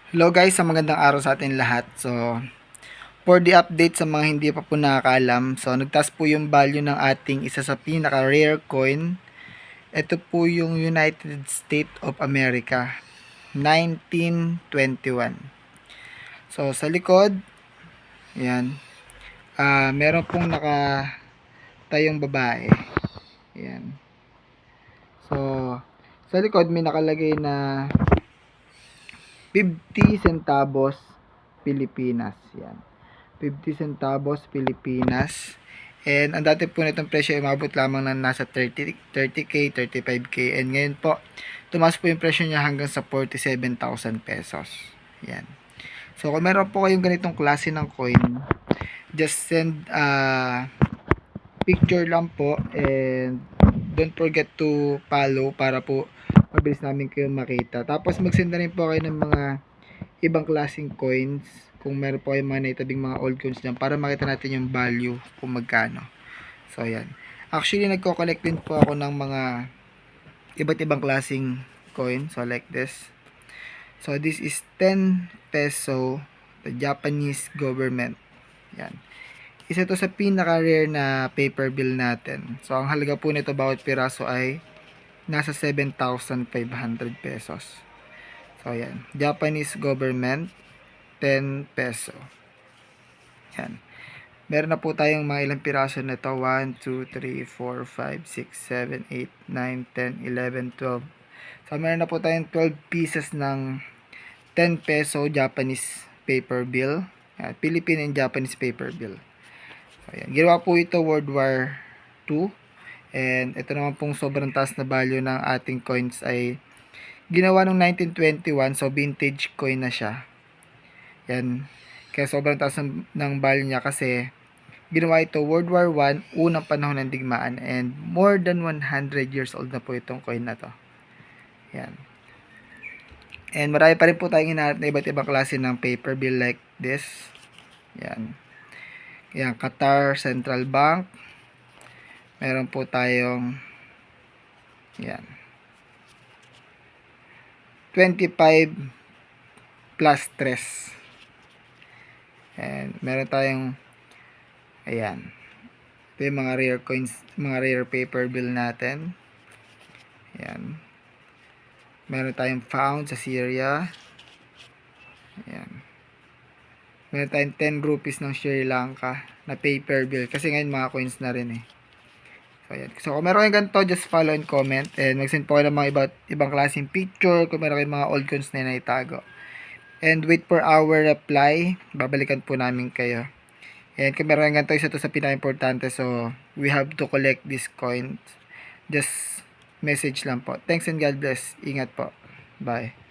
Hello guys, sa magandang araw sa atin lahat. So, for the update sa mga hindi pa po nakakaalam, so nagtaas po yung value ng ating isa sa pinaka-rare coin. Ito po yung United States of America, 1921. So, sa likod, yan, meron pong nakatayong babae. Yan. So, sa likod may nakalagay na 50 centavos Pilipinas. Yan. 50 centavos Pilipinas. And ang dati po nitong presyo ay umabot lamang ng nasa 30k, 35k. And ngayon po, tumaas po yung presyo niya hanggang sa 47,000 pesos. Yan. So kung meron po kayong ganitong klase ng coin, just send picture lang po and don't forget to follow para po mabilis namin kayo makita. Tapos mag-send na rin po kayo ng mga ibang klaseng coins kung meron po kayong mga naitabing mga old coins dyan para makita natin yung value kung magkano. So ayan. Actually nagko-collect din po ako ng mga iba't ibang klaseng coin. So like this. So this is 10 peso, the Japanese government. Yan. Isa to sa pinaka-rare na paper bill natin. So ang halaga po nito bawat piraso ay nasa 7,500 pesos. So, ayan. Japanese government, 10 peso. Yan. Meron na po tayong mga ilang piraso na ito. 1, 2, 3, 4, 5, 6, 7, 8, 9, 10, 11, 12. So, meron na po tayong 12 pieces ng 10 peso Japanese paper bill. Yan. Philippine and Japanese paper bill. So, ayan. Ginawa po ito World War II. And ito naman pong sobrang taas na value ng ating coins ay ginawa nung 1921, so vintage coin na siya. Yan. Kaya sobrang taas ng value niya kasi ginawa ito World War I, unang panahon ng digmaan, and more than 100 years old na po itong coin na to. Yan. And marami pa rin po tayong hinahanap na iba't ibang klase ng paper bill like this. Yan. Yan, Qatar Central Bank. Meron po tayong yan. 25 plus 3. And meron tayong ayan. Ito yung mga rare coins, mga rare paper bill natin. Ayan. Meron tayong found sa Syria. Ayan. Meron tayong 10 rupees ng Sri Lanka na paper bill. Kasi ngayon mga coins na rin eh. So, ayan. So, kung meron kayong ganito, just follow and comment. And mag-send po kayo ng mga ibang klaseng picture. Kung meron kayong mga old coins na naitago. And wait for our reply. Babalikan po namin kayo. And kung meron kayong ganito, isa to sa pinaka-importante. So, we have to collect these coins. Just message lang po. Thanks and God bless. Ingat po. Bye.